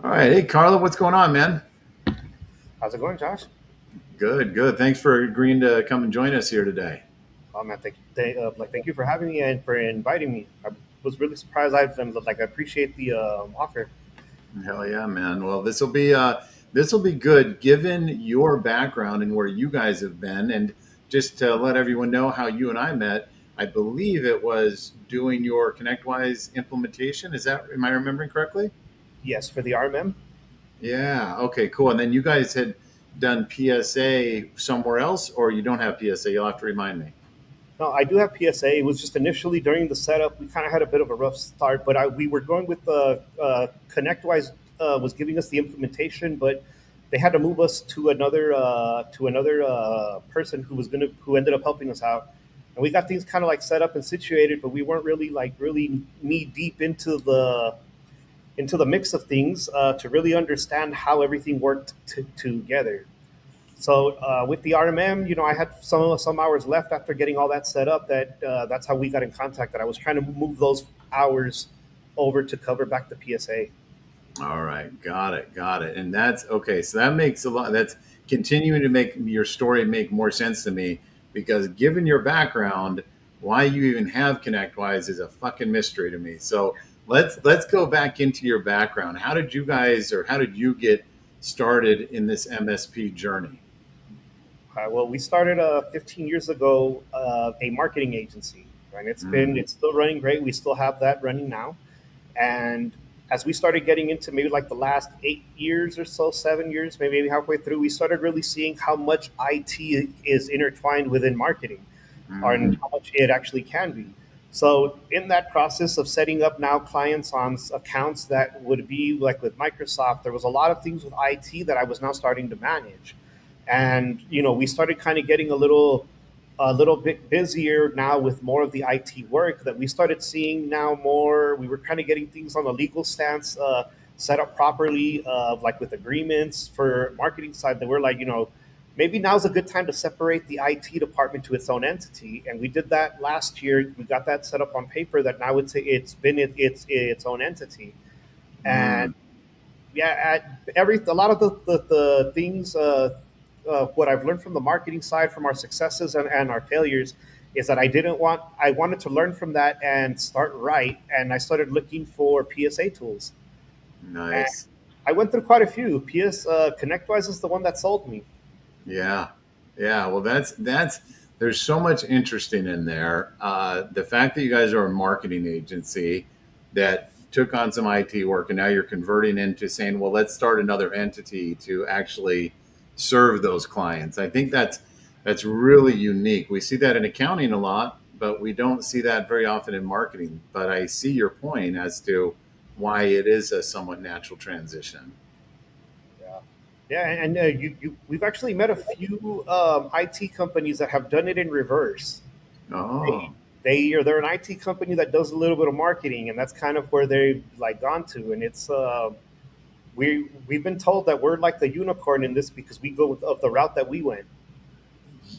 All right. Hey, Carla, what's going on, man? How's it going, Josh? Good, good. Thanks for agreeing to come and join us here today. Oh man, thank you for having me and for inviting me. I was really surprised. I appreciate the offer. Hell yeah, man. Well, this will be good given your background and where you guys have been. And just to let everyone know how you and I met, I believe it was doing your ConnectWise implementation. Am I remembering correctly? Yes, for the RMM. Yeah. Okay, cool. And then you guys had done PSA somewhere else, or you don't have PSA? You'll have to remind me. No, I do have PSA. It was just initially during the setup, we kind of had a bit of a rough start, but we were going with ConnectWise was giving us the implementation, but they had to move us to another person who ended up helping us out, and we got things kind of like set up and situated, but we weren't really knee deep into the mix of things to really understand how everything worked together. So with the RMM, I had some hours left after getting all that set up. That's how we got in contact. That I was trying to move those hours over to cover back the PSA. All right, got it, got it. And that's okay. So that makes a lot. That's continuing to make your story make more sense to me because given your background, why you even have ConnectWise is a fucking mystery to me. So let's go back into your background. How did you get started in this MSP journey? Well, we started 15 years ago a marketing agency, and Mm, it's still running great. We still have that running now, and as we started getting into maybe like the last 8 years or so, 7 years, maybe halfway through, we started really seeing how much IT is intertwined within marketing, and mm, how much it actually can be. So, in that process of setting up now clients on accounts that would be like with Microsoft, there was a lot of things with IT that I was now starting to manage, and we started kind of getting a little bit busier now with more of the IT work that we started seeing now more. We were kind of getting things on the legal stance set up properly, like with agreements for marketing side that we're like, maybe now's a good time to separate the IT department to its own entity. And we did that last year. We got that set up on paper that now it's been its own entity. And mm. yeah, a lot of the things, what I've learned from the marketing side, from our successes and our failures, is that I wanted to learn from that and start right. And I started looking for PSA tools. And Nice. I went through quite a few. ConnectWise is the one that sold me. Yeah. Yeah. Well, there's so much interesting in there. The fact that you guys are a marketing agency that took on some IT work and now you're converting into saying, well, let's start another entity to actually serve those clients. I think that's really unique. We see that in accounting a lot, but we don't see that very often in marketing. But I see your point as to why it is a somewhat natural transition. Yeah, yeah, and we've actually met a few IT companies that have done it in reverse. they Oh. they're an IT company that does a little bit of marketing, and that's kind of where they've like gone to. And it's we've been told that we're like the unicorn in this because we go of the route that we went.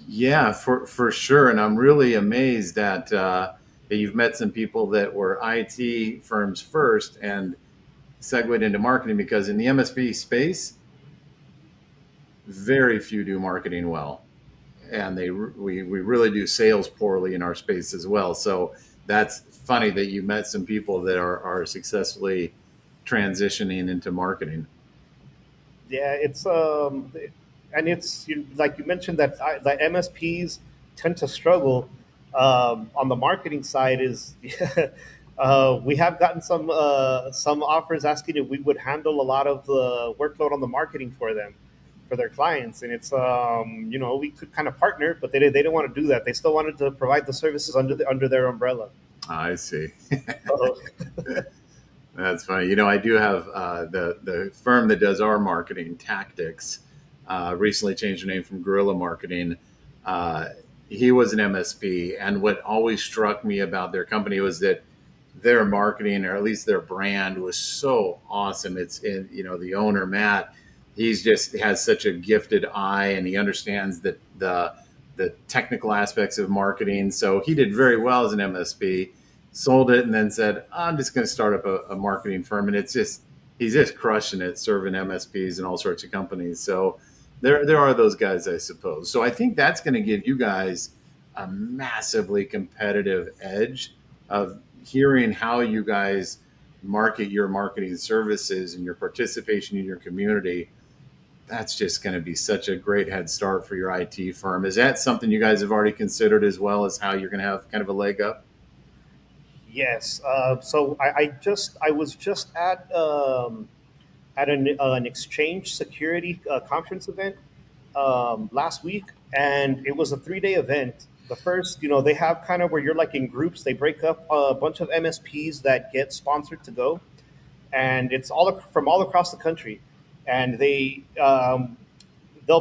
Yeah, for sure, and I'm really amazed that you've met some people that were IT firms first and segued into marketing because in the MSP space, very few do marketing well, and we really do sales poorly in our space as well. So that's funny that you met some people that are successfully transitioning into marketing. Yeah, and it's like you mentioned that the MSPs tend to struggle on the marketing side. Is we have gotten some offers asking if we would handle a lot of the workload on the marketing for them, for their clients, and it's we could kind of partner, but they didn't want to do that. They still wanted to provide the services under their umbrella. I see. So, That's funny. I do have the firm that does our marketing tactics. Recently changed their name from Guerrilla Marketing. Uh, he was an MSP, and what always struck me about their company was that their marketing, or at least their brand, was so awesome. It's in the owner Matt. He's just has such a gifted eye, and he understands the technical aspects of marketing. So he did very well as an MSP, sold it, and then said, I'm just going to start up a marketing firm. And it's just he's just crushing it, serving MSPs and all sorts of companies. So there are those guys, I suppose. So I think that's going to give you guys a massively competitive edge of hearing how you guys market your marketing services and your participation in your community. That's just going to be such a great head start for your IT firm. Is that something you guys have already considered, as well as how you're going to have kind of a leg up? Yes. So I was just at an exchange security conference event last week, and it was a 3 day event. The first, they have kind of where you're like in groups. They break up a bunch of MSPs that get sponsored to go, and it's all from all across the country, and they'll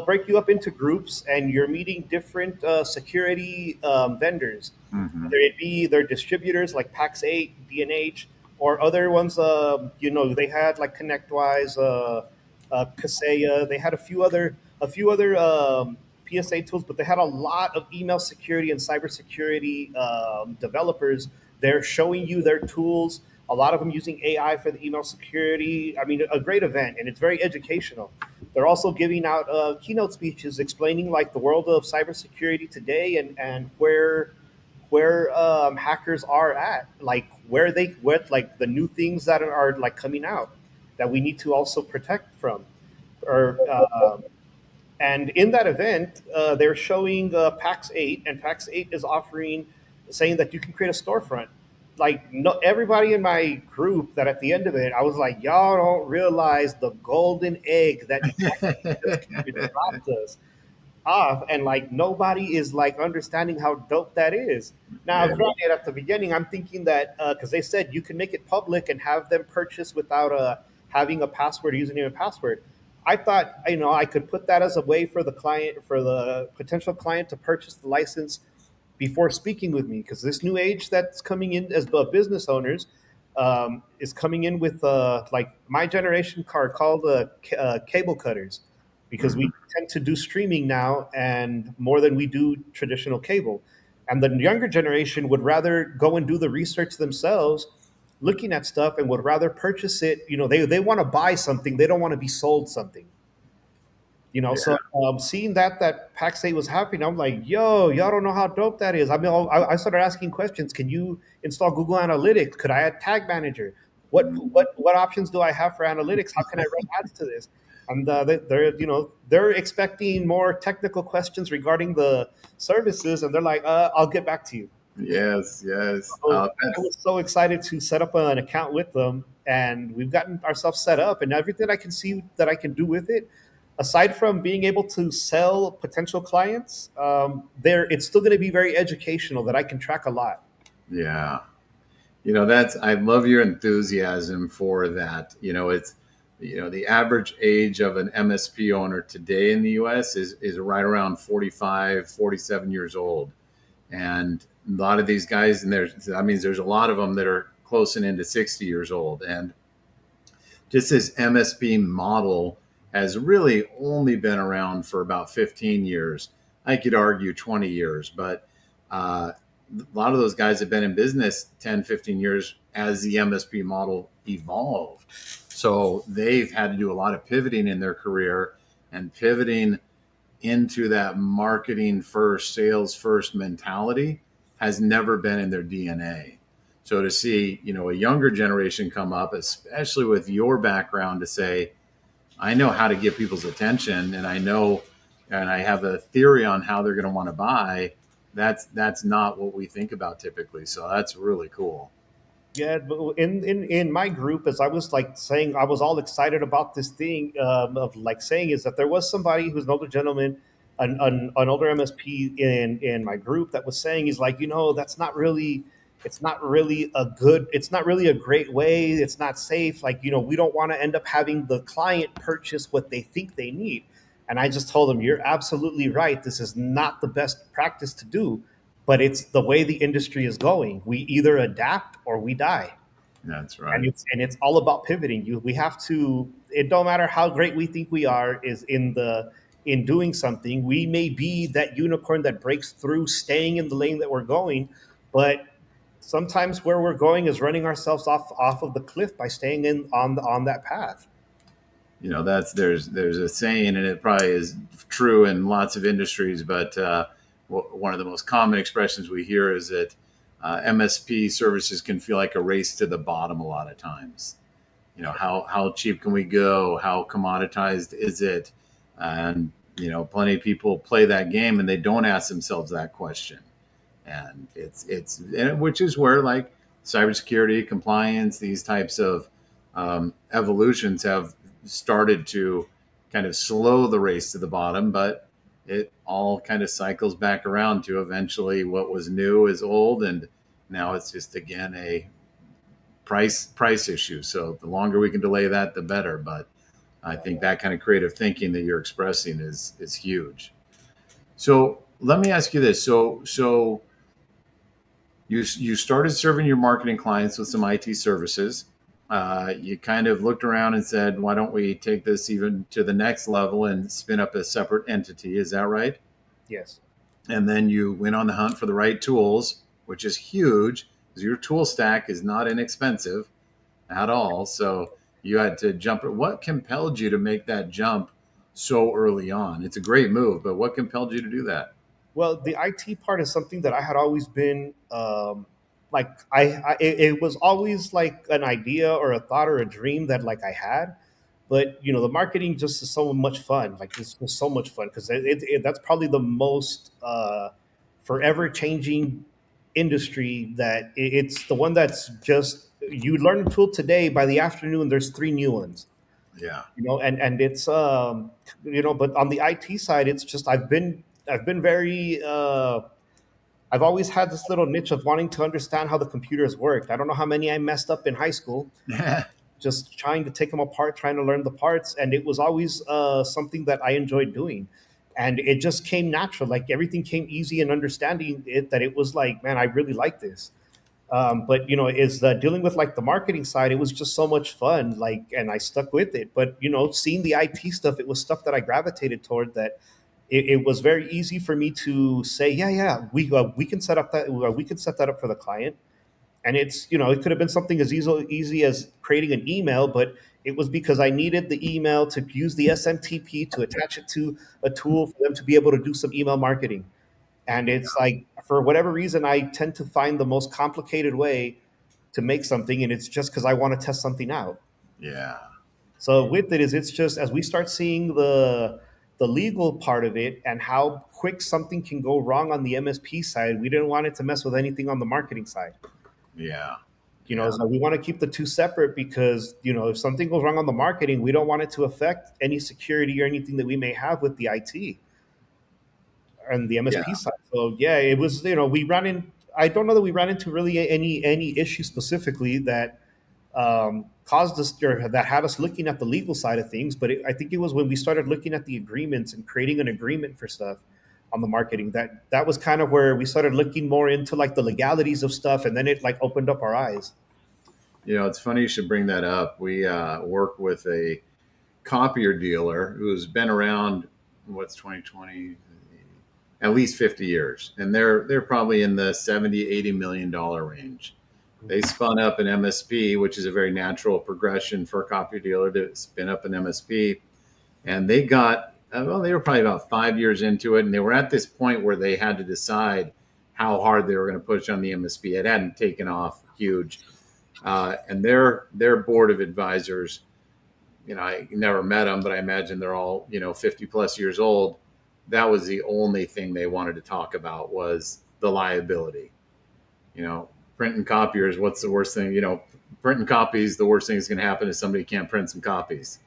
break you up into groups, and you're meeting different security vendors, Mm-hmm. whether it be their distributors like PAX 8, B&H, or other ones. They had like ConnectWise, Kaseya. They had a few other PSA tools, but they had a lot of email security and cybersecurity developers. They're showing you their tools. A lot of them using AI for the email security. I mean, a great event, and it's very educational. They're also giving out keynote speeches explaining like the world of cybersecurity today, and where hackers are at, like where like the new things that are like coming out that we need to also protect from. Or and in that event, they're showing PAX 8, and PAX 8 is offering, saying that you can create a storefront. Like, no, everybody in my group, that at the end of it, I was like, y'all don't realize the golden egg that just dropped us off, and like nobody is like understanding how dope that is. Now, Yeah. granted, at the beginning, I'm thinking that because they said you can make it public and have them purchase without having a password, username and password. I thought, I could put that as a way for the client, for the potential client, to purchase the license before speaking with me, because this new age that's coming in as business owners is coming in with like my generation car called cable cutters, because Mhm. we tend to do streaming now and more than we do traditional cable. And the younger generation would rather go and do the research themselves, looking at stuff, and would rather purchase it. They want to buy something, they don't want to be sold something. Yeah. So seeing that PAX 8 was happening, I'm like, yo, y'all don't know how dope that is. I mean, I started asking questions. Can you install Google Analytics? Could I add Tag Manager? What Mhm. what options do I have for analytics? How can I run ads to this? And they're expecting more technical questions regarding the services, and they're like, I'll get back to you. Yes, yes. So I That's was so excited to set up an account with them, and we've gotten ourselves set up, and everything I can see that I can do with it, aside from being able to sell potential clients, there it's still going to be very educational, that I can track a lot. yeah. That's I love your enthusiasm for that. It's the average age of an MSP owner today in the US is right around 45, 47 years old. And a lot of these guys, and that means there's a lot of them that are close and into 60 years old. And just this MSP model has really only been around for about 15 years. I could argue 20 years, but a lot of those guys have been in business 10, 15 years as the MSP model evolved. So they've had to do a lot of pivoting in their career, and pivoting into that marketing first, sales first mentality has never been in their DNA. So to see, a younger generation come up, especially with your background, to say, I know how to get people's attention, and I know, and I have a theory on how they're going to want to buy. That's not what we think about typically. So that's really cool. Yeah, but in my group, as I was like saying, I was all excited about this thing of like saying, is that there was somebody who's an older gentleman, an older MSP in my group, that was saying, he's like, that's not really, it's not really a great way. It's not safe. Like, we don't want to end up having the client purchase what they think they need. And I just told him, you're absolutely right. This is not the best practice to do, but it's the way the industry is going. We either adapt or we die, That's and right. it's all about pivoting. We have to. It don't matter how great we think we are is in doing something. We may be that unicorn that breaks through, staying in the lane that we're going, but sometimes where we're going is running ourselves off of the cliff by staying in on that path. That's there's a saying, and it probably is true in lots of industries, but one of the most common expressions we hear is that MSP services can feel like a race to the bottom a lot of times. How cheap can we go? How commoditized is it? And plenty of people play that game and they don't ask themselves that question. And which is where, like, cybersecurity, compliance, these types of evolutions have started to kind of slow the race to the bottom, but it all kind of cycles back around to eventually what was new is old, and now it's just again a price issue. So the longer we can delay that, the better. But I think that kind of creative thinking that you're expressing is huge. So let me ask you this. So you started serving your marketing clients with some IT services. You kind of looked around and said, why don't we take this even to the next level and spin up a separate entity? Is that right? Yes. And then you went on the hunt for the right tools, which is huge because your tool stack is not inexpensive at all. So you had to jump. What compelled you to make that jump so early on? It's a great move, but what compelled you to do that? Well, the IT part is something that I had always been like it was always like an idea or a thought or a dream that like I had, but the marketing just is so much fun. Like it's just so much fun because that's probably the most forever changing industry that it's the one that's just you learn a tool today, by the afternoon there's three new ones. Yeah, And it's but on the IT side, it's just I've been very I've always had this little niche of wanting to understand how the computers worked. I don't know how many I messed up in high school, just trying to take them apart, trying to learn the parts, and it was always something that I enjoyed doing. And it just came natural, like everything came easy, and understanding it, that it was like, man, I really like this. But is dealing with like the marketing side, it was just so much fun, like, and I stuck with it. But seeing the IT stuff, it was stuff that I gravitated toward, that it was very easy for me to say, yeah, yeah, we can set up that, we can set that up for the client. And it's it could have been something as easy as creating an email, but it was because I needed the email to use the SMTP to attach it to a tool for them to be able to do some email marketing. And it's like, for whatever reason, I tend to find the most complicated way to make something, and it's just because I want to test something out. yeah, So with it is, it's just as we start seeing the legal part of it and how quick something can go wrong on the MSP side, we didn't want it to mess with anything on the marketing side. yeah, yeah, So we want to keep the two separate, because if something goes wrong on the marketing, we don't want it to affect any security or anything that we may have with the IT and the yeah, MSP side. So yeah, it was, we ran in. I don't know that we ran into really any issue specifically that caused us, or that had us looking at the legal side of things. But I think it was when we started looking at the agreements and creating an agreement for stuff on the marketing, that was kind of where we started looking more into like the legalities of stuff, and then it like opened up our eyes. It's funny you should bring that up. We work with a copier dealer who's been around. What's 2020? At least 50 years, and they're probably in the 70-80 million dollar range. They spun up an MSP, which is a very natural progression for a copier dealer to spin up an MSP. And they got, well, they were probably about 5 years into it, and they were at this point where they had to decide how hard they were going to push on the MSP. It hadn't taken off huge, and their board of advisors, I never met them, but I imagine they're all 50 plus years old. That was the only thing they wanted to talk about, was the liability. You know, Printing copiers. What's the worst thing? Printing copies. The worst thing that's going to happen is somebody can't print some copies.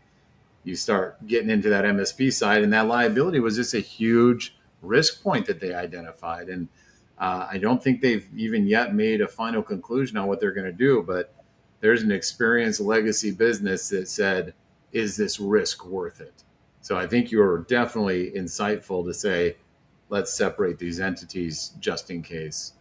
You start getting into that MSP side, and that liability was just a huge risk point that they identified. And I don't think they've even yet made a final conclusion on what they're going to do, but there's an experienced legacy business that said, is this risk worth it? So I think you're definitely insightful to say, let's separate these entities just in case.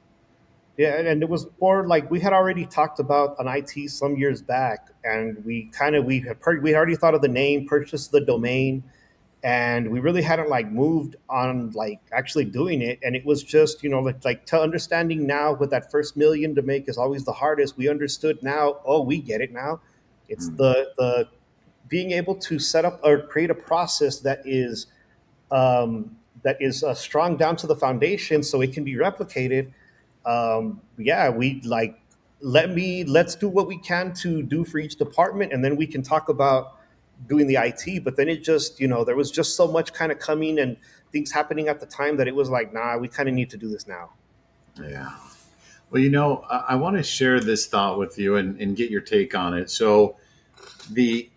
Yeah, and it was more like we had already talked about an IT some years back, and we had we had already thought of the name, purchased the domain, and we really hadn't like moved on like actually doing it. And it was just, like to understanding now what that first million to make is always the hardest. We understood now. Oh, we get it now. It's Mm. the being able to set up or create a process that is strong down to the foundation so it can be replicated. Yeah, we like let's do what we can to do for each department, and then we can talk about doing the IT. But then it just, there was just so much kind of coming and things happening at the time that it was like, nah, we kind of need to do this now. Yeah. Well, I want to share this thought with you and get your take on it. So, the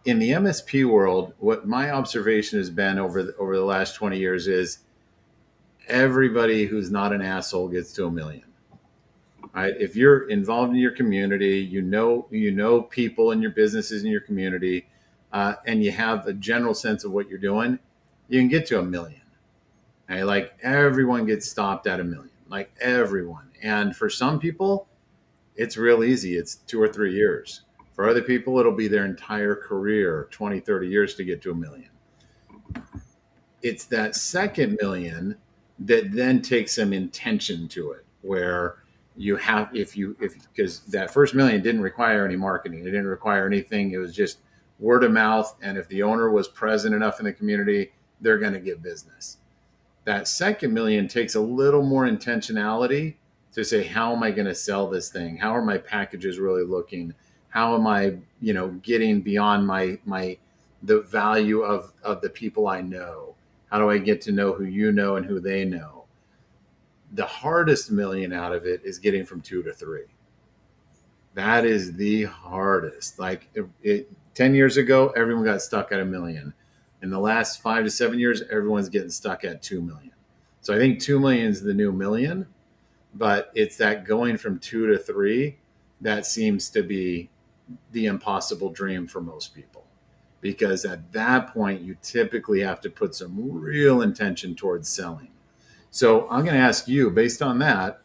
in the MSP world, what my observation has been over the last 20 years is everybody who's not an asshole gets to a million. Right? If you're involved in your community, you know people in your businesses in your community, and you have a general sense of what you're doing, you can get to a million. Okay? Like everyone gets stopped at a million, like everyone. And for some people, it's real easy. It's 2 or 3 years. For other people, it'll be their entire career, 20, 30 years to get to a million. It's that second million that then takes some intention to it, where you have, if because that first million didn't require any marketing, it didn't require anything, it was just word of mouth. And if the owner was present enough in the community, they're going to get business. That second million takes a little more intentionality to say, how am I going to sell this thing? How are my packages really looking? How am I, getting beyond my the value of the people I know? How do I get to know who you know and who they know? The hardest million out of it is getting from 2 to 3. That is the hardest. Like 10 years ago, everyone got stuck at a million. In the last 5 to 7 years, everyone's getting stuck at 2 million. So I think 2 million is the new million, but it's that going from 2 to 3 that seems to be the impossible dream for most people. Because at that point, you typically have to put some real intention towards selling. So I'm going to ask you, based on that,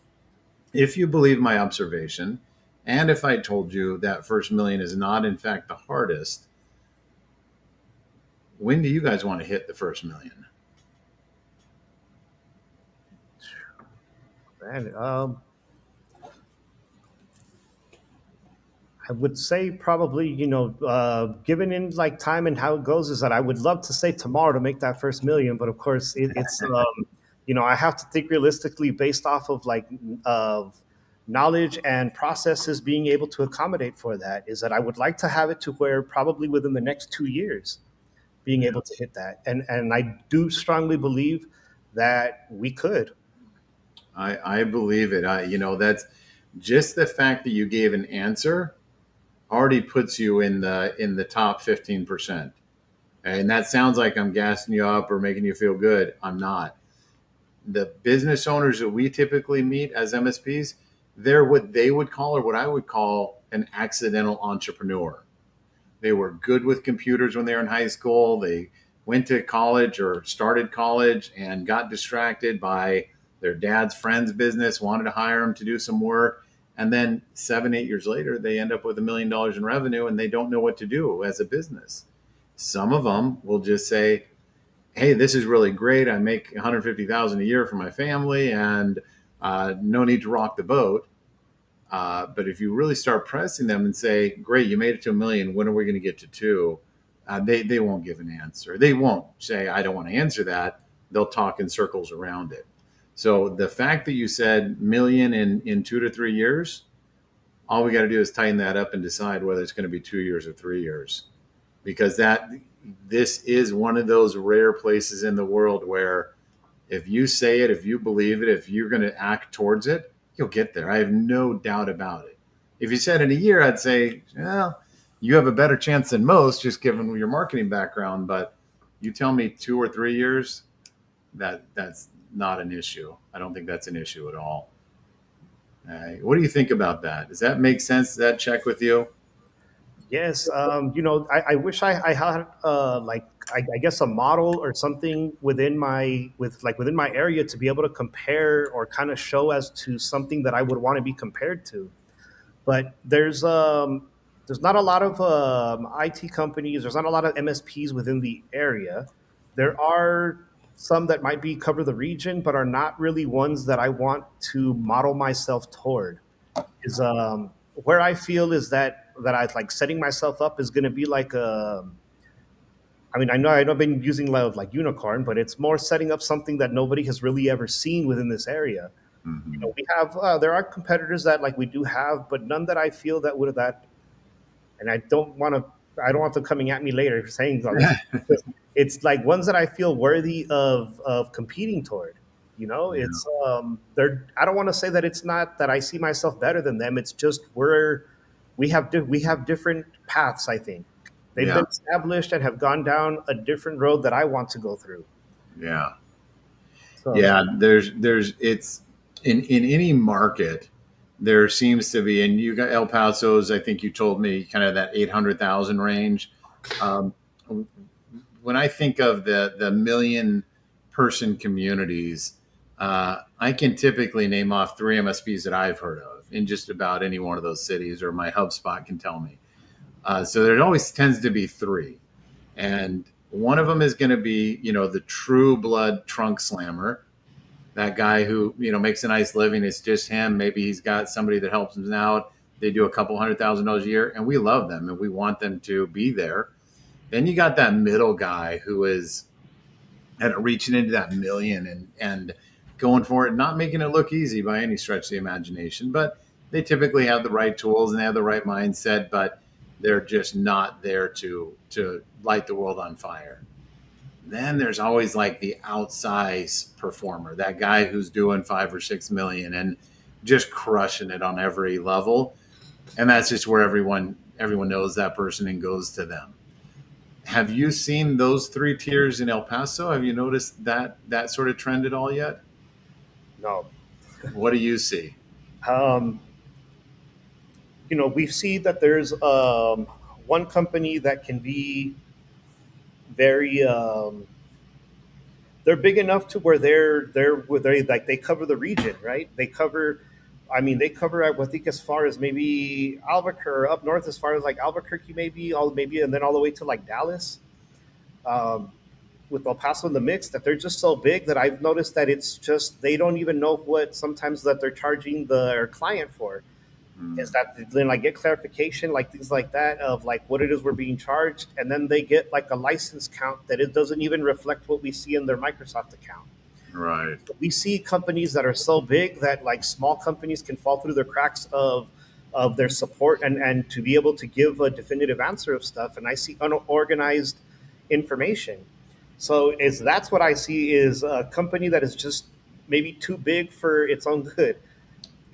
if you believe my observation, and if I told you that first million is not, in fact, the hardest, when do you guys want to hit the first million? Man, I would say probably, given in like time and how it goes, is that I would love to say tomorrow to make that first million, but of course I have to think realistically based off of like of knowledge and processes being able to accommodate for that. Is that I would like to have it to where probably within the next 2 years being Yeah, able to hit that, and I do strongly believe that we could. I believe it. That's just the fact that you gave an answer already puts you in the top 15%. And that sounds like I'm gassing you up or making you feel good. I'm not. The business owners that we typically meet as MSPs, they're what they would call, or what I would call, an accidental entrepreneur. They were good with computers when they were in high school. They went to college or started college and got distracted by their dad's friend's business, wanted to hire them to do some work. And then 7, 8 years later, they end up with $1 million in revenue and they don't know what to do as a business. Some of them will just say, hey, this is really great. I make 150,000 a year for my family, and no need to rock the boat. But if you really start pressing them and say, great, you made it to a million, when are we going to get to 2? They won't give an answer. They won't say, I don't want to answer that. They'll talk in circles around it. So the fact that you said million in 2 to 3 years, all we got to do is tighten that up and decide whether it's going to be 2 years or 3 years. Because this is one of those rare places in the world where if you say it, if you believe it, if you're going to act towards it, you'll get there. I have no doubt about it. If you said in a year, I'd say, well, you have a better chance than most just given your marketing background. But you tell me 2 or 3 years, that's not an issue. I don't think that's an issue at all. What do you think about that? Does that make sense? Does that check with you? Yes, I wish I had I guess a model or something within my area to be able to compare or kind of show as to something that I would want to be compared to. But there's there's not a lot of IT companies. There's not a lot of MSPs within the area. There are some that might be cover the region, but are not really ones that I want to model myself toward. Is where I feel is that I like setting myself up is going to be like a. I mean, I know I've been using like unicorn, but it's more setting up something that nobody has really ever seen within this area. You Hmm. know, we have there are competitors that like we do have, but none that I feel that would that. And I don't want them coming at me later saying all this. It's like ones that I feel worthy of competing toward. You know, Yeah. it's they're. I don't want to say that it's not that I see myself better than them. It's just we have different paths. I think they've Yeah. been established and have gone down a different road that I want to go through. Yeah. So Yeah. There's it's in any market there seems to be, and you got El Paso's. I think you told me kind of that 800,000 range. Um, when I think of the million person communities, I can typically name off three MSPs that I've heard of in just about any one of those cities, or my HubSpot can tell me. So there always tends to be three, and one of them is going to be, the true blood trunk slammer, that guy who makes a nice living. It's just him. Maybe he's got somebody that helps him out. They do a couple $100,000 a year, and we love them and we want them to be there. Then you got that middle guy who is at reaching into that million and going for it, not making it look easy by any stretch of the imagination, but they typically have the right tools and they have the right mindset, but they're just not there to light the world on fire. Then there's always like the outsize performer, that guy who's doing 5 or 6 million and just crushing it on every level. And that's just where everyone knows that person and goes to them. Have you seen those three tiers in El Paso? Have you noticed that sort of trend at all yet? no, What do you see? um, we see that there's one company that can be very they're big enough to where they like they cover the region, right? They cover, I mean, they cover I think as far as maybe Albuquerque or up north as far as like Albuquerque, maybe, and then all the way to like Dallas. Um, with El Paso in the mix, that they're just so big that I've noticed that it's just they don't even know what sometimes that they're charging their client for. Is Mm, that then like get clarification, like things like that of like what it is we're being charged, and then they get like a license count that it doesn't even reflect what we see in their Microsoft account. right. We see companies that are so big that like small companies can fall through the cracks of their support and to be able to give a definitive answer of stuff. And I see unorganized information. So is that's what I see is a company that is just maybe too big for its own good.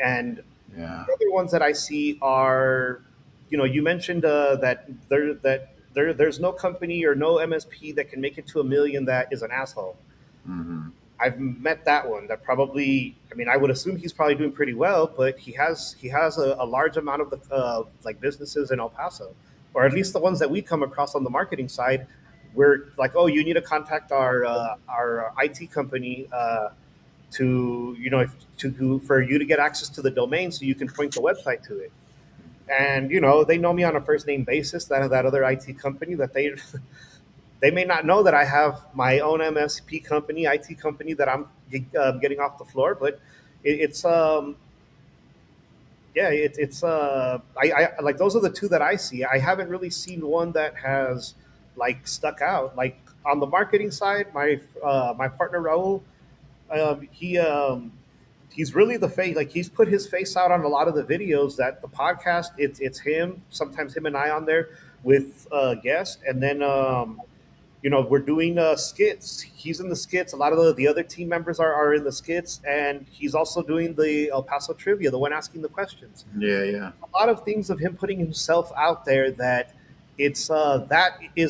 And Yeah. the other ones that I see are, you mentioned there's no company or no MSP that can make it to a million that is an asshole. Hmm. I've met that one that probably. I mean, I would assume he's probably doing pretty well, but he has a large amount of the like businesses in El Paso, or at least the ones that we come across on the marketing side. We're like, oh, you need to contact our IT company to for you to get access to the domain so you can point the website to it. And they know me on a first name basis. That other IT company that they may not know that I have my own MSP company, IT company that I'm getting off the floor, but it's yeah, it's I like those are the two that I see. I haven't really seen one that has like stuck out. Like on the marketing side, my partner Raul, he he's really the face. Like he's put his face out on a lot of the videos that the podcast. It's him. Sometimes him and I on there with guests, and then we're doing skits. He's in the skits. A lot of the other team members are in the skits, and he's also doing the El Paso trivia, the one asking the questions. Yeah. Yeah. A lot of things of him putting himself out there that is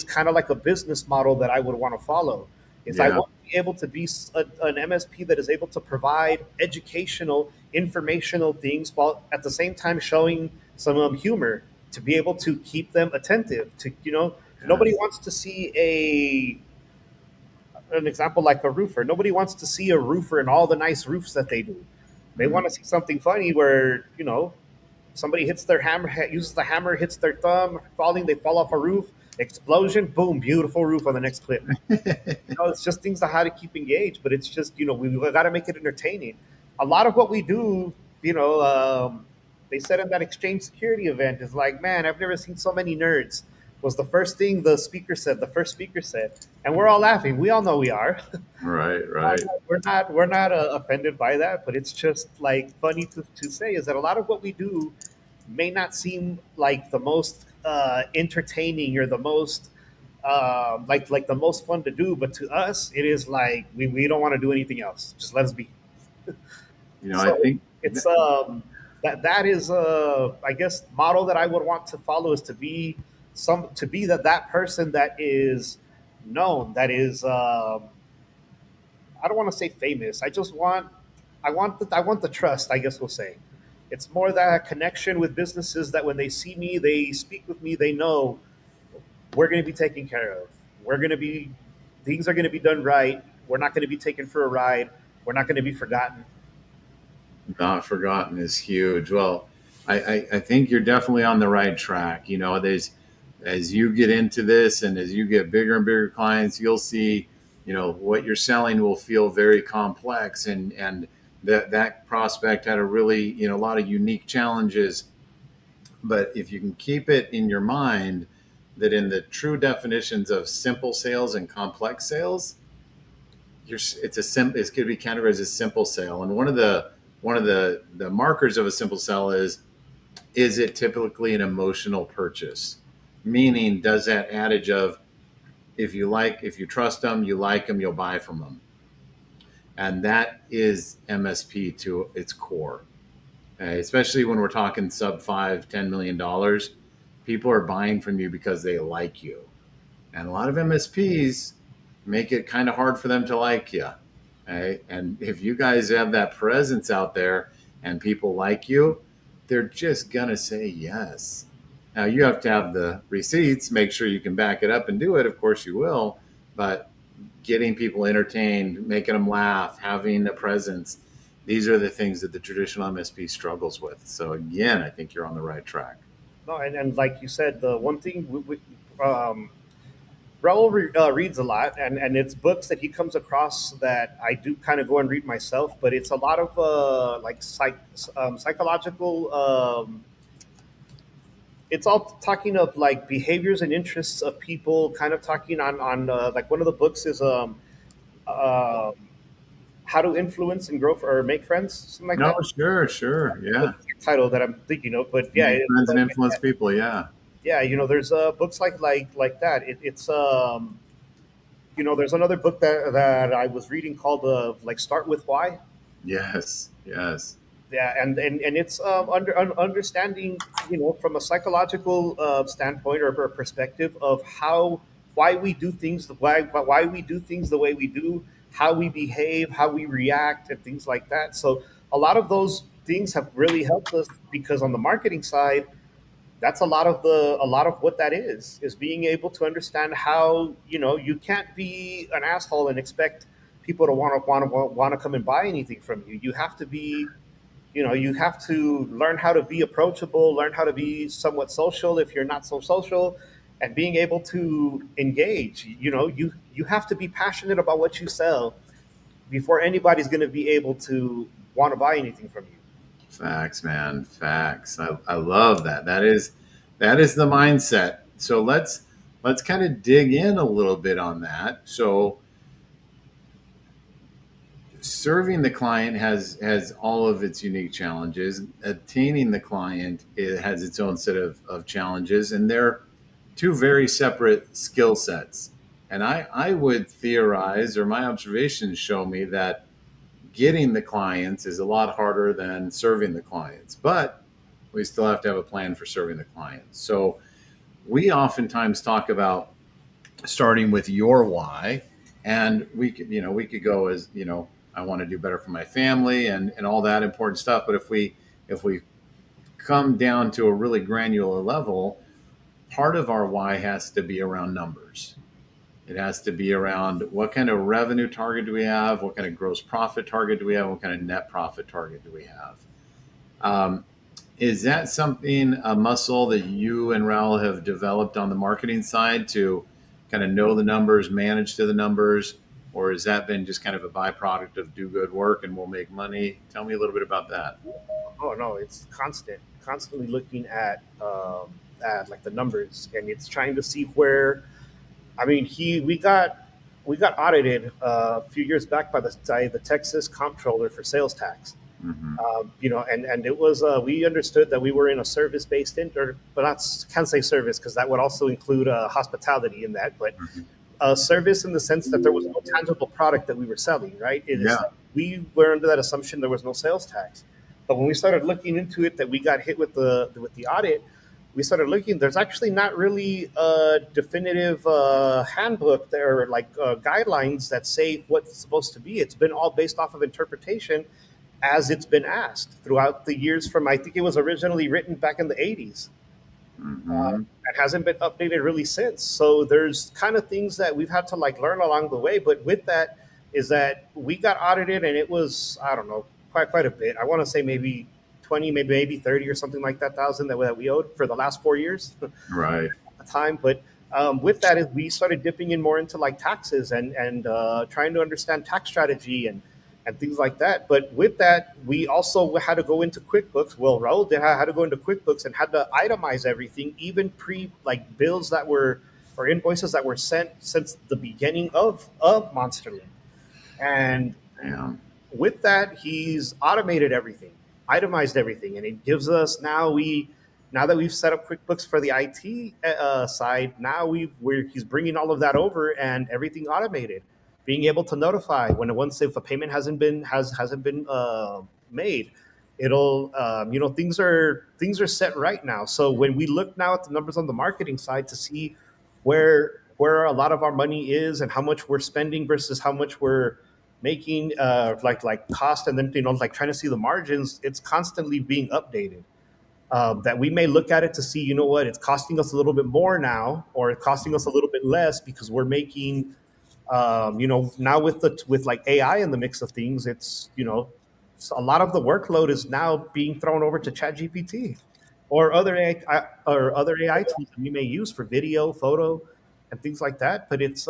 kind of like a business model that I would want to follow. Is I Yeah. want to be able to be an MSP that is able to provide educational, informational things while at the same time showing some humor to be able to keep them attentive. Nobody Yes. wants to see an example like a roofer. Nobody wants to see a roofer and all the nice roofs that they do. They Mm, want to see something funny where somebody hits their hammer, uses the hammer, hits their thumb, falling, they fall off a roof, explosion, boom, beautiful roof on the next clip. It's just things on how to keep engaged, but it's just, we've got to make it entertaining. A lot of what we do, you know, they said in that exchange security event is like, man, I've never seen so many nerds. Was the first thing the first speaker said, and we're all laughing. We all know we are. Right, right. We're not offended by that, but it's just like funny to say is that a lot of what we do may not seem like the most entertaining or the most like the most fun to do, but to us it is like we don't want to do anything else. Just let us be. I So think it's that is I guess model that I would want to follow is to be that person that is known, that is I don't want to say famous. I want the trust, I guess we'll say. It's more that connection with businesses that when they see me, they speak with me, they know we're going to be taken care of. We're going to be Things are going to be done right. We're not going to be taken for a ride. We're not going to be forgotten. not forgotten is huge. Well, I think you're definitely on the right track. There's as you get into this and as you get bigger and bigger clients, you'll see, what you're selling will feel very complex, and that prospect had a really, a lot of unique challenges. But if you can keep it in your mind that in the true definitions of simple sales and complex sales, it's going to be categorized as simple sale. And one of the markers of a simple sell is it typically an emotional purchase? Meaning, does that adage of if you trust them, you like them, you'll buy from them. And that is MSP to its core. Especially when we're talking sub $5-10 million, people are buying from you because they like you. And a lot of MSPs make it kind of hard for them to like you. Okay? And if you guys have that presence out there and people like you, they're just going to say yes. Now, you have to have the receipts, make sure you can back it up and do it. Of course, you will. But getting people entertained, making them laugh, having a presence, these are the things that the traditional MSP struggles with. So, again, I think you're on the right track. No, and like you said, the one thing Raul reads a lot, and it's books that he comes across that I do kind of go and read myself. But it's a lot of psychological. It's all talking of like behaviors and interests of people. Kind of talking on like one of the books is uh, how to influence and grow or make friends, something like No, that. sure, sure. The Yeah. title that I'm thinking of, but yeah, Make friends and influence people. Yeah. yeah, there's books like that. It's there's another book that I was reading called like Start with Why. Yes. Yes. Yeah, and it's understanding, from a psychological standpoint or perspective of how why we do things why we do things the way we do, how we behave, how we react, and things like that. So a lot of those things have really helped us because on the marketing side, that's a lot of what that is being able to understand how you can't be an asshole and expect people to want to come and buy anything from you. You have to be you have to learn how to be approachable, learn how to be somewhat social if you're not so social, and being able to engage. You have to be passionate about what you sell before anybody's going to be able to want to buy anything from you. Facts, man. Facts. I love that. That is the mindset. So let's kind of dig in a little bit on that. So serving the client has all of its unique challenges. Attaining the client, it has its own set of challenges, and they're two very separate skill sets. And I would theorize, or my observations show me that getting the clients is a lot harder than serving the clients, but we still have to have a plan for serving the clients. So we oftentimes talk about starting with your why, and we could go as, I want to do better for my family and all that important stuff. But if we come down to a really granular level, part of our why has to be around numbers. It has to be around what kind of revenue target do we have? What kind of gross profit target do we have? What kind of net profit target do we have? Is that something, a muscle that you and Raul have developed on the marketing side to kind of know the numbers, manage to the numbers, or has that been just kind of a byproduct of do good work and we'll make money? Tell me a little bit about that. Oh no, it's constantly looking at like the numbers, and it's trying to see where. I mean, he we got audited a few years back by the Texas comptroller for sales tax. Mm-hmm. You know, and it was we understood that we were in a service based in, or but not can't say service because that would also include hospitality in that, but Mm-hmm. service in the sense that there was no tangible product that we were selling. Right? It is Yeah. we were under that assumption there was no sales tax, but when we started looking into it, that we got hit with the audit. We started looking. There's actually not really a definitive handbook there, like guidelines that say what it's supposed to be. It's been all based off of interpretation as it's been asked throughout the years from I think it was originally written back in the 80s. Mm-hmm. It hasn't been updated really since. So there's kind of things that we've had to like learn along the way. But with that is that we got audited and it was I don't know quite a bit. I want to say maybe 20, maybe 30 or something like that thousand that we owed for the last 4 years Right. at the time. But with that is we started dipping in more into like taxes and trying to understand tax strategy and things like that. But with that, we also had to go into QuickBooks. Well, Raul did had to go into QuickBooks and had to itemize everything, even pre like bills that were or invoices that were sent since the beginning of Monsterland. And Yeah. with that, he's automated everything, itemized everything, and it gives us now that we've set up QuickBooks for the IT side. Now he's bringing all of that over and everything automated, being able to notify when once if a payment hasn't been made. It'll you know things are set right now. So when we look now at the numbers on the marketing side to see where a lot of our money is and how much we're spending versus how much we're making like cost and then you know like trying to see the margins, it's constantly being updated. That we may look at it to see, you know what, it's costing us a little bit more now or it's costing us a little bit less because we're making you know now with like AI in the mix of things, it's you know a lot of the workload is now being thrown over to chat gpt or other AI tools that we may use for video photo and things like that. But it's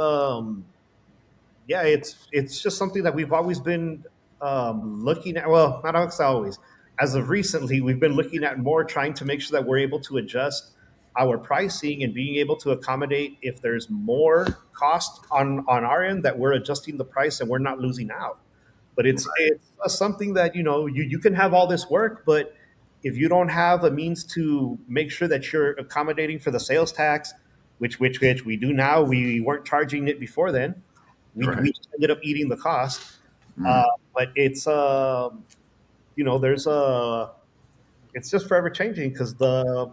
yeah, it's just something that we've always been looking at. Well, not always. As of recently, we've been looking at more, trying to make sure that we're able to adjust our pricing and being able to accommodate if there's more cost on our end, that we're adjusting the price and we're not losing out. But it's something that you know you can have all this work, but if you don't have a means to make sure that you're accommodating for the sales tax, which we do now, we weren't charging it before then. We Right. just ended up eating the cost. Mm. But it's you know there's a it's just forever changing because the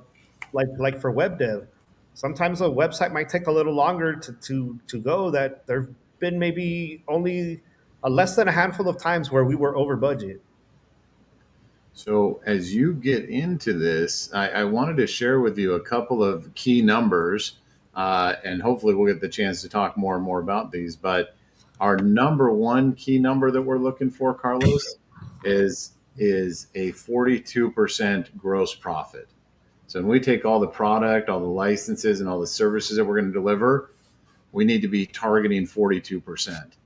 like for web dev, sometimes a website might take a little longer to go. That there've been maybe only less than a handful of times where we were over budget. So, as you get into this, I wanted to share with you a couple of key numbers, and hopefully, we'll get the chance to talk more and more about these. But our number one key number that we're looking for, Carlos, is a 42% gross profit. So, when we take all the product, all the licenses, and all the services that we're going to deliver, we need to be targeting 42%.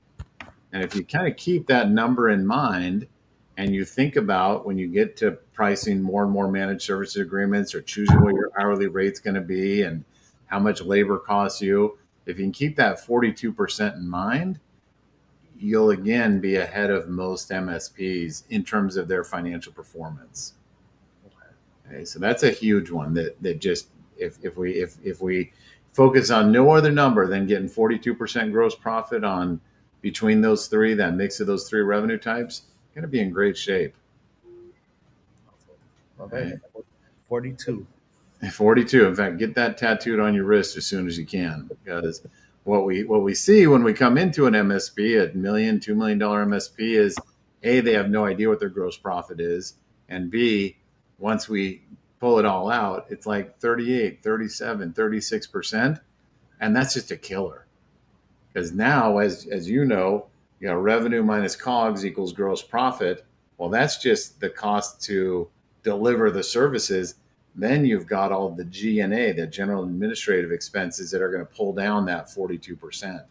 And if you kind of keep that number in mind and you think about when you get to pricing more and more managed services agreements or choosing what your hourly rate's going to be and how much labor costs you, if you can keep that 42% in mind, you'll again be ahead of most MSPs in terms of their financial performance. Okay, so that's a huge one that just if we focus on no other number than getting 42% gross profit on between those three, that mix of those three revenue types, going to be in great shape. Okay, Okay. 42. 42. In fact, get that tattooed on your wrist as soon as you can, because what we see when we come into an MSP, a million, $2 million MSP, is A, they have no idea what their gross profit is, and B, once we pull it all out, it's like 38, 37, 36%, and that's just a killer. Because now, as you know, revenue minus COGS equals gross profit. Well, that's just the cost to deliver the services, then you've got all the G&A, the general administrative expenses that are going to pull down that 42%.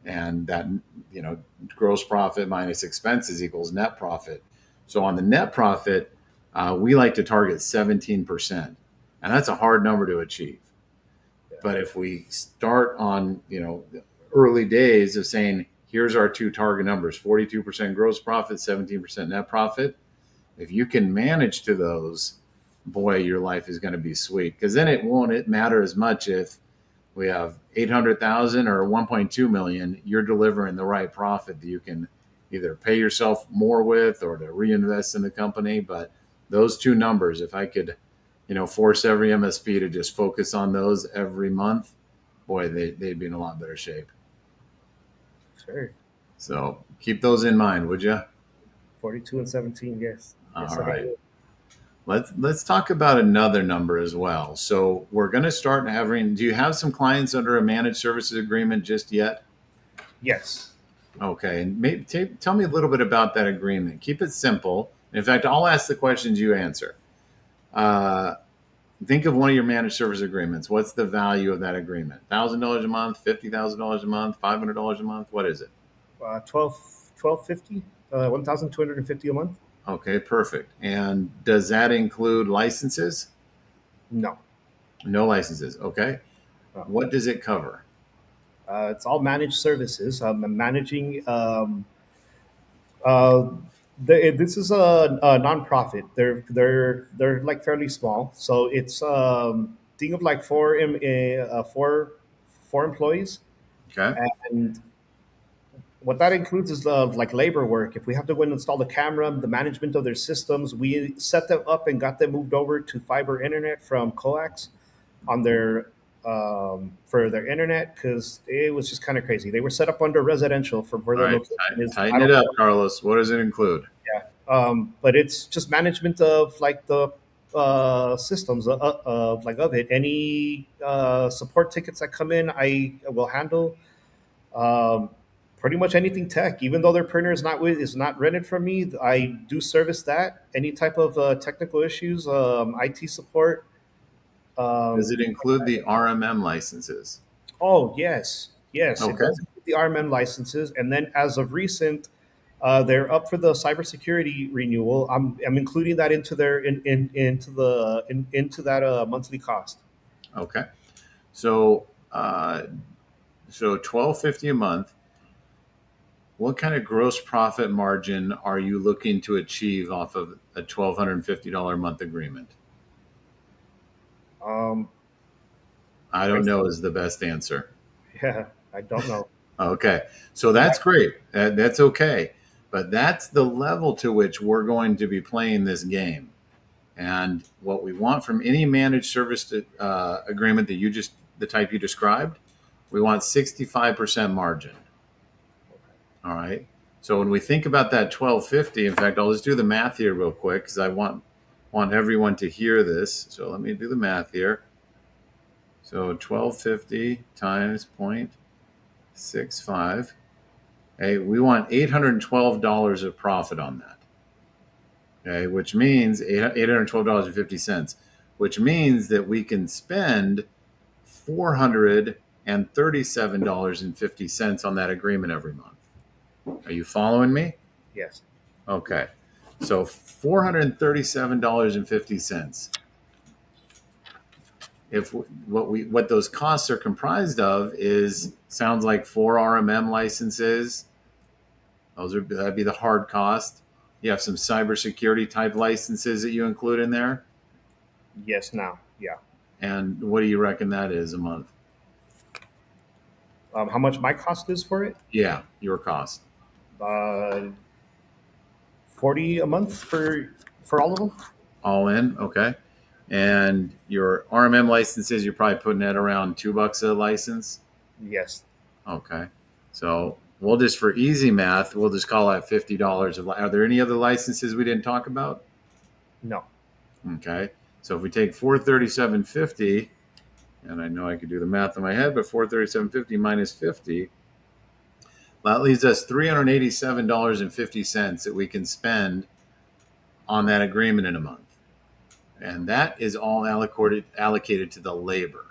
And that, gross profit minus expenses equals net profit. So on the net profit, we like to target 17%. And that's a hard number to achieve. But if we start on, the early days of saying, here's our two target numbers, 42% gross profit, 17% net profit. If you can manage to those, boy, your life is going to be sweet. Because then it won't matter as much if we have 800,000 or 1.2 million. You're delivering the right profit that you can either pay yourself more with or to reinvest in the company. But those two numbers, if I could, force every MSP to just focus on those every month, boy, they'd be in a lot better shape. Sure. So keep those in mind, would you? 42 and 17, yes. All Yes, right. Let's talk about another number as well. So we're going to start having. Do you have some clients under a managed services agreement just yet? Yes. Okay, and maybe tell me a little bit about that agreement. Keep it simple. In fact, I'll ask the questions, you answer. Think of one of your managed service agreements. What's the value of that agreement? $1,000 a month, $50,000 a month, $500 a month? What is it? 1250, 1,250 a month. Okay, perfect. And does that include licenses? No. No licenses. Okay. What does it cover? It's all managed services. I'm managing. This is a nonprofit. They're like fairly small, so it's think of like four employees, Okay. and what that includes is like labor work. If we have to go and install the camera, the management of their systems, we set them up and got them moved over to fiber internet from coax on their for their internet because it was just kind of crazy. They were set up under residential from where All their right. location is. I Tighten it don't up, know. Carlos. What does it include? Yeah, but it's just management of like the systems of it. Any support tickets that come in, I will handle. Um, Pretty much anything tech. Even though their printer is not rented from me, I do service that. Any type of technical issues, IT support. Does Um, it include the RMM licenses? oh yes, yes, it Okay. does include the RMM licenses. And then as of recent, they're up for the cybersecurity renewal. I'm including that into their into that monthly cost. Okay. So, so $1,250 a month. What kind of gross profit margin are you looking to achieve off of a $1,250 a month agreement? Um, I don't Based know on, is the best answer. yeah, I don't know. Okay. So that's great. That's okay. But that's the level to which we're going to be playing this game. And what we want from any managed service agreement that the type you described, we want 65% margin. All right. So when we think about that 1250, in fact, I'll just do the math here real quick because I want everyone to hear this. So let me do the math here. So 1250 times 0.65. Hey, we want $812 of profit on that. Okay, which means $812.50, which means that we can spend $437.50 on that agreement every month. Are you following me? Yes. Okay. So $437.50. If what those costs are comprised of is sounds like 4 RMM licenses. That'd be the hard cost. You have some cybersecurity type licenses that you include in there. Yes. Now. Yeah. And what do you reckon that is a month? How much my cost is for it? Yeah, your cost. Uh, 40 a month for all of them. All in, okay. And your RMM licenses, you're probably putting at around $2 a license. Yes. Okay. So we'll just, for easy math, we'll just call that $50. Are there any other licenses we didn't talk about? No. Okay. So if we take 437.50, and I know I could do the math in my head, but 437.50 minus 50, that leaves us $387.50 that we can spend on that agreement in a month. and that is all allocated to the labor.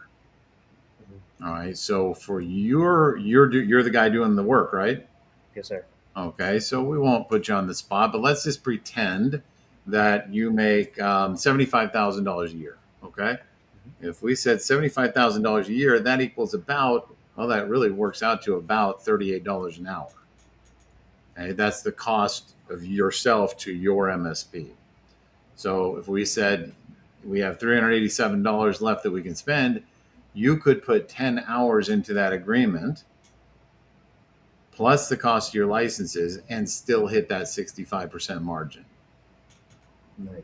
Mhm. All right. So for you're the guy doing the work, right? Yes, sir. Okay. So we won't put you on the spot, but let's just pretend that you make $75,000 a year. Okay. If we said $75,000 a year, that equals about, well, that really works out to about $38 an hour. Okay, that's the cost of yourself to your MSP. So if we said we have $387 left that we can spend, you could put 10 hours into that agreement plus the cost of your licenses and still hit that 65% margin. Nice.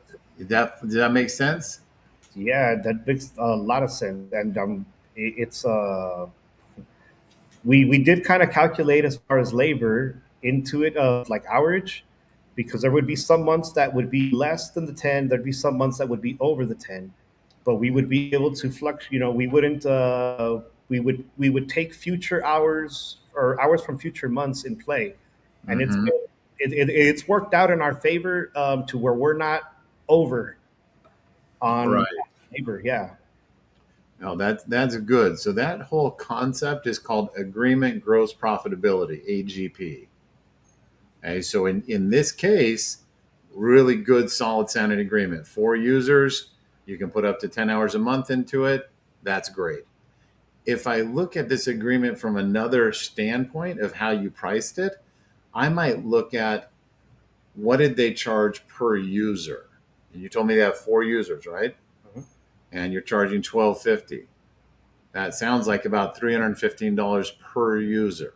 Does that make sense? Yeah, that makes a lot of sense, and it's we did kind of calculate as far as labor into it of like hourage, because there would be some months that would be less than the 10, there'd be some months that would be over the 10, but we would be able to flux, we wouldn't we would take future hours or hours from future months in play, and Mm-hmm. it's worked out in our favor, to where we're not over on Right. labor. Yeah. No, that's good. So that whole concept is called agreement gross profitability, AGP. Okay, so in this case, really good solid sanity agreement. 4 users, you can put up to 10 hours a month into it. That's great. If I look at this agreement from another standpoint of how you priced it, I might look at what did they charge per user. And you told me they have 4 users, right? Mhm. And you're charging $12.50. That sounds like about $315 per user.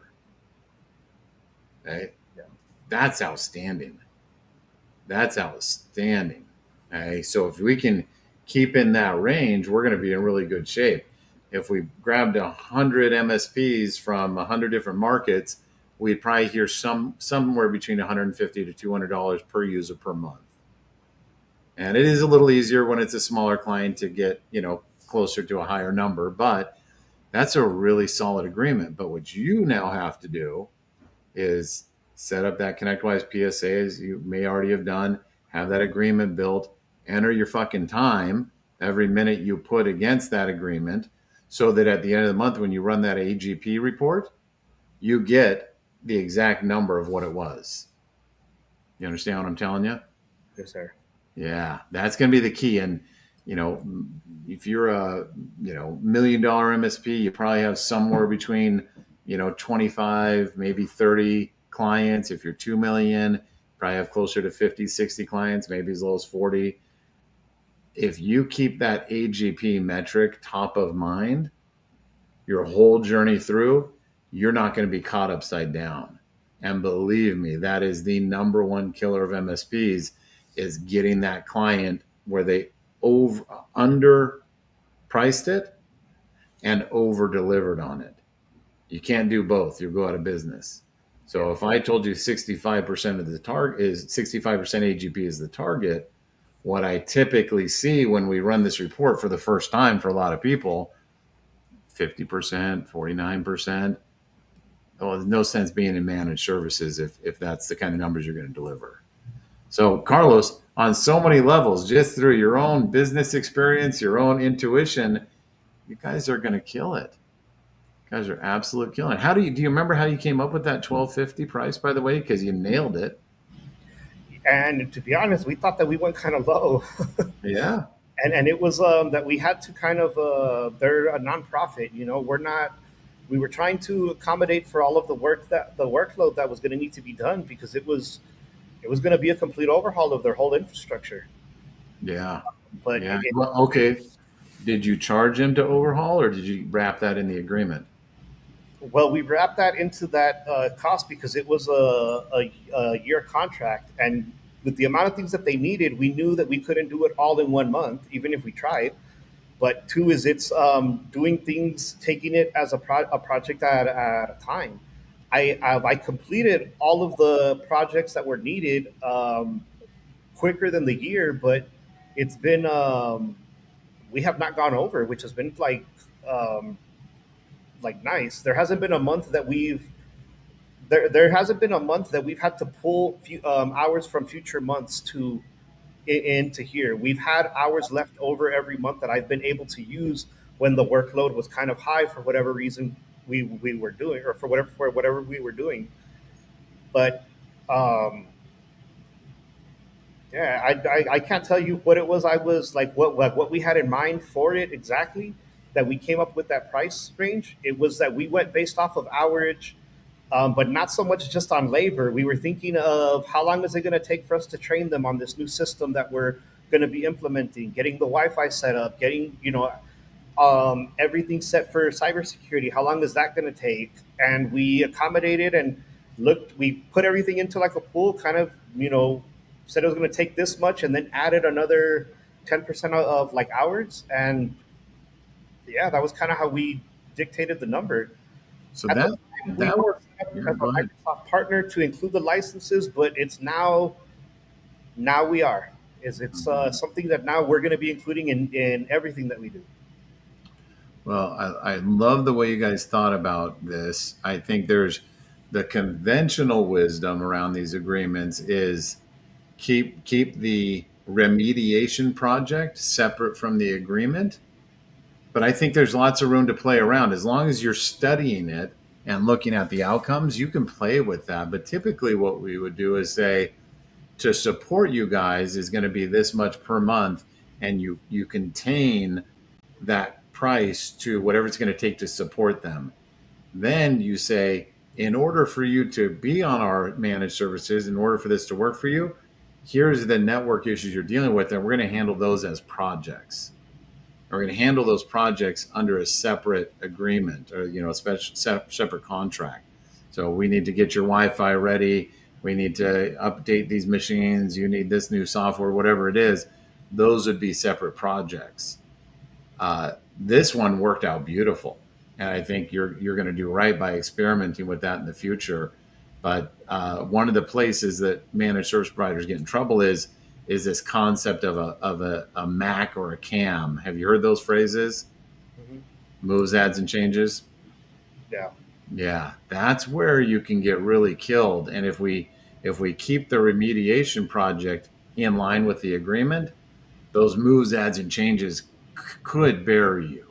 Okay, Yeah. that's outstanding. That's outstanding. Okay, so if we can keep in that range, we're going to be in really good shape. If we grabbed 100 MSPs from 100 different markets, we'd probably hear somewhere between $150 to $200 per user per month. And it is a little easier when it's a smaller client to get closer to a higher number, but that's a really solid agreement. But what you now have to do is set up that ConnectWise PSA as you may already have done, have that agreement built, enter your fucking time every minute you put against that agreement so that at the end of the month when you run that AGP report, you get the exact number of what it was. You understand what I'm telling you? Yes, sir. Yeah, that's going to be the key. And, you know, if you're a, $1 million MSP, you probably have somewhere between, 25, maybe 30 clients. If you're 2 million, probably have closer to 50, 60 clients, maybe as low as 40. If you keep that AGP metric top of mind your whole journey through, you're not going to be caught upside down. And believe me, that is the number one killer of MSPs is getting that client where they over under priced it and over delivered on it. You can't do both. You'll go out of business. Yeah. So if I told you 65% of the target is 65% AGP is the target, what I typically see when we run this report for the first time for a lot of people, 50%, 49%. Well, there's no sense being in managed services if that's the kind of numbers you're going to deliver. So, Carlos, on so many levels, just through your own business experience, your own intuition, you guys are going to kill it. You guys are absolute killing. Do you remember how you came up with that 1250 price? By the way, because you nailed it. And to be honest, we thought that we went kind of low. Yeah, And it was, that we had to kind of, they're a nonprofit, we're not, we were trying to accommodate for all of the workload that was going to need to be done, because it was going to be a complete overhaul of their whole infrastructure. yeah, But yeah. Well, okay. Did you charge him to overhaul, or did you wrap that in the agreement? well, we wrapped that into that, cost, because it was a year contract, and with the amount of things that they needed, we knew that we couldn't do it all in 1 month, even if we tried. But two is it's, doing things, taking it as a project at a time. I completed all of the projects that were needed, quicker than the year, but it's been, we have not gone over, which has been um, like nice. There hasn't been a month that we've had to pull hours from future months to into here. We've had hours left over every month that I've been able to use when the workload was kind of high for whatever reason we were doing, or for whatever we were doing. But um, yeah, I can't tell you what it was. I was like what we had in mind for it exactly, that we came up with that price range. It was that we went based off of hourage, but not so much just on labor. We were thinking of how long is it going to take for us to train them on this new system that we're going to be implementing, getting the Wi-Fi set up, getting everything set for cybersecurity. How long is that going to take? And we accommodated and looked. We put everything into like a pool, kind of said it was going to take this much, and then added another 10% of like hours. And yeah, that was kind of how we dictated the number. So At the that time, we that were works. set up Yeah, as a go ahead. Microsoft partner to include the licenses, but it's now we are. It's Mhm. something that now we're going to be including in everything that we do. Well, I love the way you guys thought about this. I think there's the conventional wisdom around these agreements is keep the remediation project separate from the agreement. But I think there's lots of room to play around. As long as you're studying it and looking at the outcomes, you can play with that. But typically, what we would do is say, to support you guys is going to be this much per month, and you contain that price to whatever it's going to take to support them. Then you say, in order for you to be on our managed services, in order for this to work for you, here's the network issues you're dealing with, and we're going to handle those as projects. We're going to handle those projects under a separate agreement, or a special separate contract. So we need to get your Wi-Fi ready. We need to update these machines. You need this new software, whatever it is. Those would be separate projects. This one worked out beautiful, and I think you're going to do right by experimenting with that in the future. But one of the places that managed service providers get in trouble is this concept of a MAC or a CAM. Have you heard those phrases? Mhm. Moves, adds, and changes. Yeah. Yeah, that's where you can get really killed. And if we keep the remediation project in line with the agreement, those moves, adds, and changes could bury you.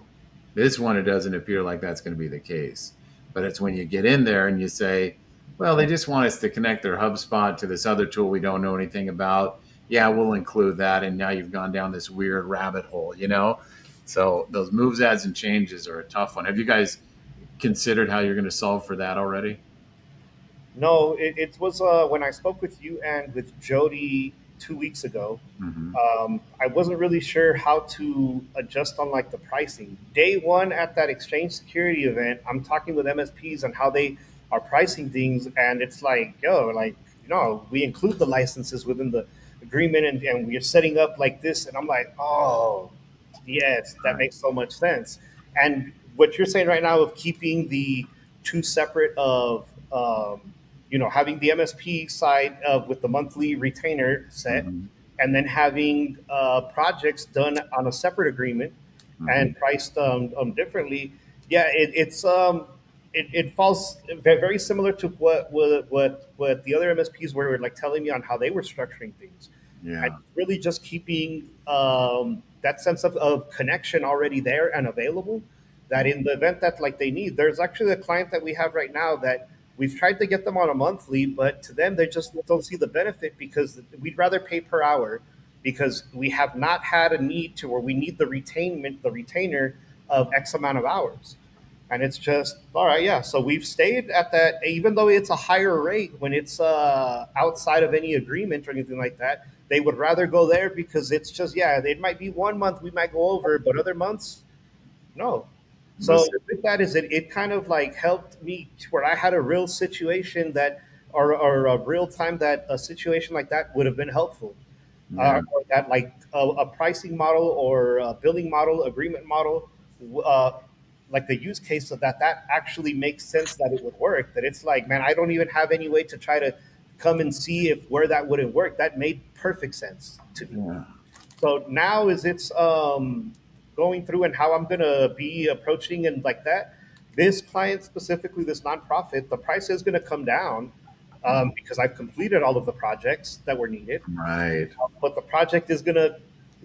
This one, it doesn't appear like that's going to be the case. But it's when you get in there and you say, well, they just want us to connect their HubSpot to this other tool we don't know anything about. Yeah, we'll include that. And now you've gone down this weird rabbit hole. So those moves, adds, and changes are a tough one. Have you guys considered how you're going to solve for that already? No, it was when I spoke with you and with Jody 2 weeks ago. Mm-hmm. I wasn't really sure how to adjust on like the pricing. Day one at that exchange security event, I'm talking with MSPs on how they are pricing things, and it's like, yo, like, we include the licenses within the agreement, and we're setting up like this, and I'm like, oh, yes, that Right. makes so much sense. And what you're saying right now of keeping the two separate of having the MSP side of with the monthly retainer set, Mm-hmm. and then having projects done on a separate agreement Mm-hmm. and priced differently. Yeah, it falls very similar to what the other MSPs were like telling me on how they were structuring things, and Yeah. really just keeping that sense of connection already there and available. That in the event that like they need, there's actually a client that we have right now that we've tried to get them on a monthly, but to them they just don't see the benefit because we'd rather pay per hour because we have not had a need to, or we need the retainer of X amount of hours. And it's just all right, yeah. So we've stayed at that, even though it's a higher rate when it's outside of any agreement or anything like that. They would rather go there because it's just, yeah. It might be 1 month we might go over, but other months, no. So Listen. with that is it kind of like helped me to where I had a real situation that, or a real time that a situation like that would have been helpful, Yeah. or that like a pricing model or a billing model, agreement model, uh, like the use case of that actually makes sense that it would work. That it's like, man, I don't even have any way to try to come and see if where that wouldn't work. That made perfect sense to me. Yeah. So now is it's going through and how I'm gonna be approaching and like that. This client specifically, this nonprofit, the price is gonna come down because I've completed all of the projects that were needed. Right. But the project is gonna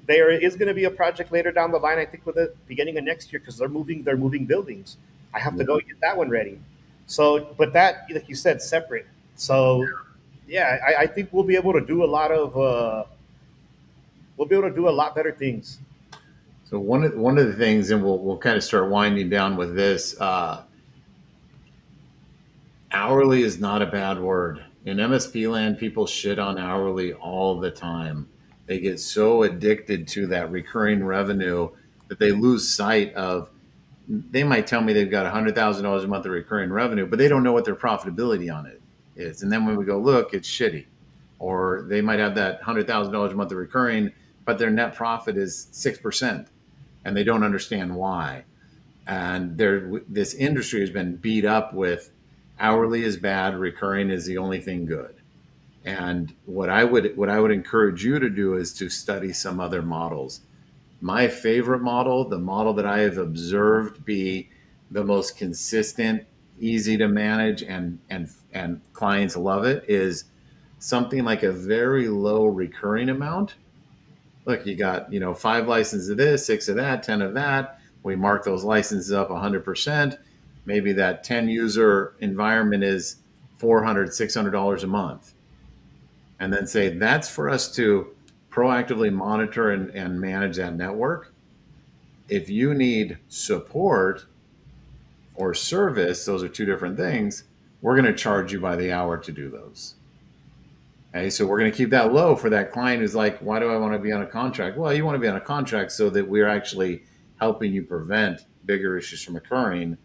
there is gonna be a project later down the line. I think with the beginning of next year because they're moving buildings. I have to Yeah. go get that one ready. So, but that, like you said, separate. So, yeah, I think we'll be able to do a lot of we'll be able to do a lot better things. So one of the things, and we'll kind of start winding down with this. Hourly is not a bad word. In MSP land, people shit on hourly all the time. They get so addicted to that recurring revenue that they lose sight of. They might tell me they've got $100,000 a month of recurring revenue, but they don't know what their profitability on it is. And then when we go look, it's shitty. Or they might have that $100,000 a month of recurring, but their net profit is 6%, and they don't understand why. And this industry has been beat up with hourly is bad, recurring is the only thing good. And what I would encourage you to do is to study some other models. My favorite model, the model that I have observed be the most consistent, easy to manage, and clients love it, is something like a very low recurring amount. Look, you got, 5 licenses of this, 6 of that, 10 of that. We mark those licenses up 100%. Maybe that 10 user environment is $400, $600 a month. And then say that's for us to proactively monitor and manage that network. If you need support or service, those are two different things. We're going to charge you by the hour to do those. Okay, so we're going to keep that low for that client who's like, why do I want to be on a contract? Well, you want to be on a contract so that we're actually helping you prevent bigger issues from occurring.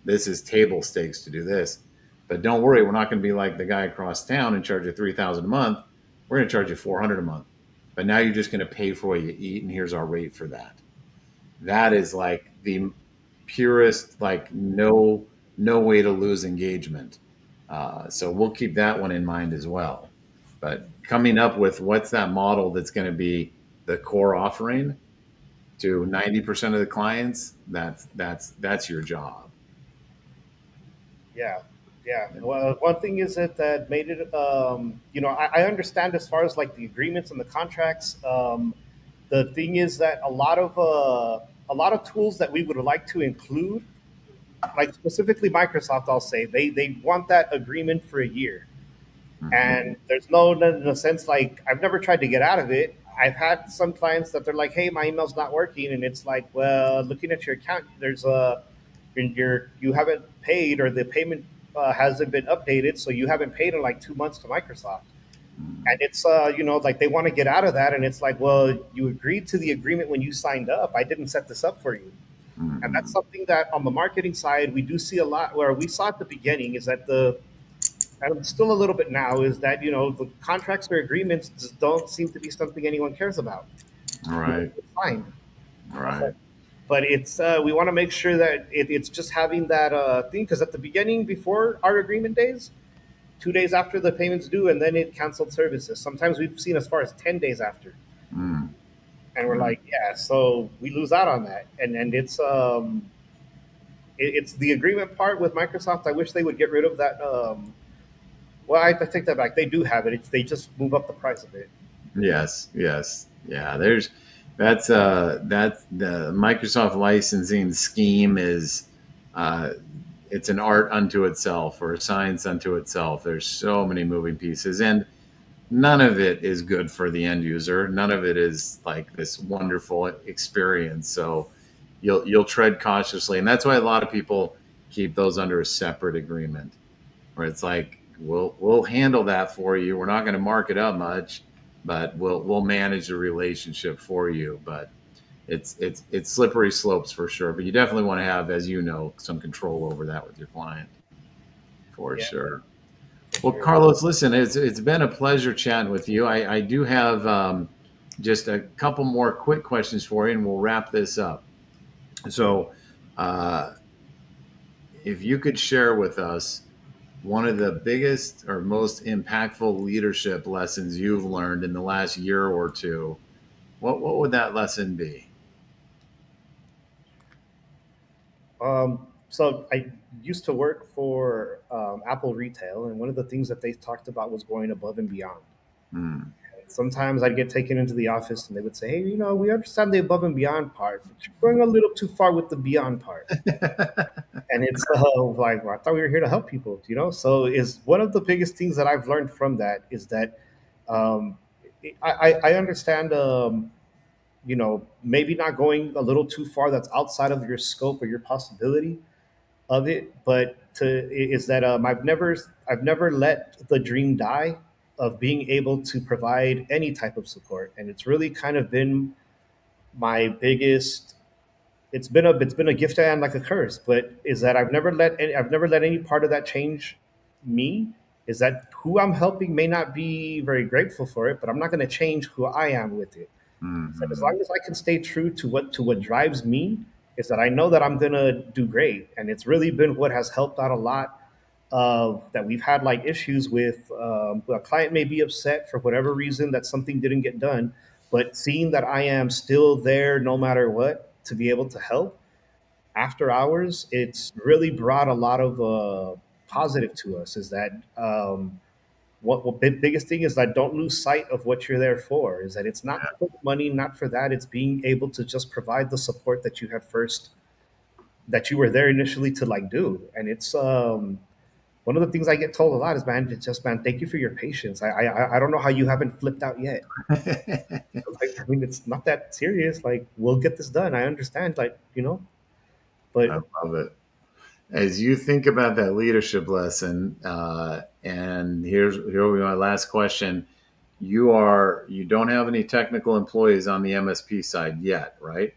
This is table stakes to do this. But don't worry, we're not going to be like the guy across town and charge you $3,000 a month. We're going to charge you $400 a month. But now you're just going to pay for what you eat, and here's our rate for that. That is like the purest, like no way to lose engagement. So we'll keep that one in mind as well. But coming up with what's that model that's going to be the core offering to 90% of the clients, that's your job. Yeah, yeah. Well, one thing is that made it. I understand as far as like the agreements and the contracts. The thing is that a lot of tools that we would like to include, like specifically Microsoft, I'll say they want that agreement for a year, Mhm. and there's no sense like I've never tried to get out of it. I've had some clients that they're like, "Hey, my email's not working," and it's like, "Well, looking at your account, there's a you haven't paid or the payment hasn't been updated, so you haven't paid in like 2 months to Microsoft." And it's like they want to get out of that, and it's like, well, you agreed to the agreement when you signed up. I didn't set this up for you. And that's Mhm. something that on the marketing side we do see a lot, where we saw at the beginning is that the and still a little bit now is that the contracts or agreements just don't seem to be something anyone cares about. All right. It's fine. All right. But it's we want to make sure that it's just having that thing, because at the beginning, before our agreement days, 2 days after the payment's due, and then it canceled services. Sometimes we've seen as far as 10 days after, Mm. and we're Mm. like, yeah, so we lose out on that. And it's the agreement part with Microsoft. I wish they would get rid of that. Well, I take that back. They do have it. They just move up the price of it. Yes. Yes. Yeah. That's the Microsoft licensing scheme is uh, it's an art unto itself or a science unto itself. There's so many moving pieces, and none of it is good for the end user. None of it is like this wonderful experience. So you'll tread cautiously, and that's why a lot of people keep those under a separate agreement, where it's like we'll handle that for you. We're not going to mark it up much, but we'll manage the relationship for you. But it's slippery slopes for sure. But you definitely want to have, as you know, some control over that with your client for Yeah, sure. for Well, sure. Carlos, listen, it's been a pleasure chatting with you. I do have just a couple more quick questions for you, and we'll wrap this up. So, uh, if you could share with us one of the biggest or most impactful leadership lessons you've learned in the last year or two, what would that lesson be? So I used to work for Apple Retail, and one of the things that they talked about was going above and beyond. Mm. Sometimes I'd get taken into the office, and they would say, "Hey, we understand the above and beyond part, but you're going a little too far with the beyond part." And it's like, well, I thought we were here to help people. So is one of the biggest things that I've learned from that is that um, I understand, maybe not going a little too far that's outside of your scope or your possibility of it, but is that I've never let the dream die of being able to provide any type of support, and it's really kind of been my biggest. It's been a gift and like a curse, but is that I've never let any part of that change me. Is that who I'm helping may not be very grateful for it, but I'm not going to change who I am with it. So as Hmm. long as I can stay true to what drives me, is that I know that I'm gonna do great, and it's really been what has helped out a lot. That we've had like issues with a client may be upset for whatever reason that something didn't get done, but seeing that I am still there no matter what to be able to help after hours, it's really brought a lot of positive to us. Is that what biggest thing is that don't lose sight of what you're there for, is that it's not for the money, not for that, it's being able to just provide the support that you had first, that you were there initially to like do. And it's one of the things I get told a lot is, man, it's just, man, thank you for your patience. I don't know how you haven't flipped out yet. Like, I mean, it's not that serious. Like, we'll get this done. I understand, I but love it. As you think about that leadership lesson, and here will be my last question. You don't have any technical employees on the MSP side yet, right?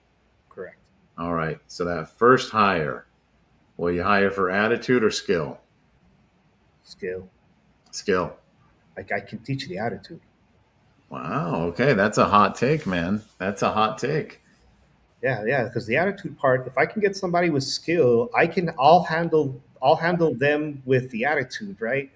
correct. All right. So that first hire, will you hire for attitude or skill? Skill. Skill. Like, I can teach you the attitude. Wow. Okay. That's a hot take, man. That's a hot take. Yeah, yeah, because the attitude part, if I can get somebody with skill, I'll handle them with the attitude, right?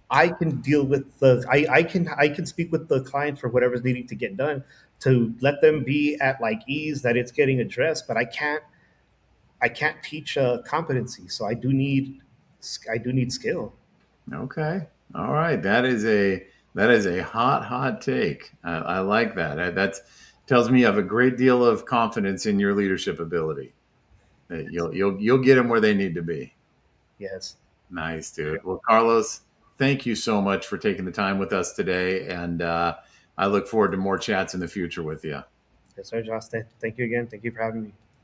I can deal with I can speak with the client for whatever's needing to get done to let them be at like ease that it's getting addressed, but I can't teach competency, so I do need skill. Okay. All right. That is a hot take. I like that. That tells me you have a great deal of confidence in your leadership ability. That you'll get them where they need to be. Yes. Nice, dude. Well, Carlos, thank you so much for taking the time with us today, and I look forward to more chats in the future with you. Yes, sir, Josh. Thank you again. Thank you for having me.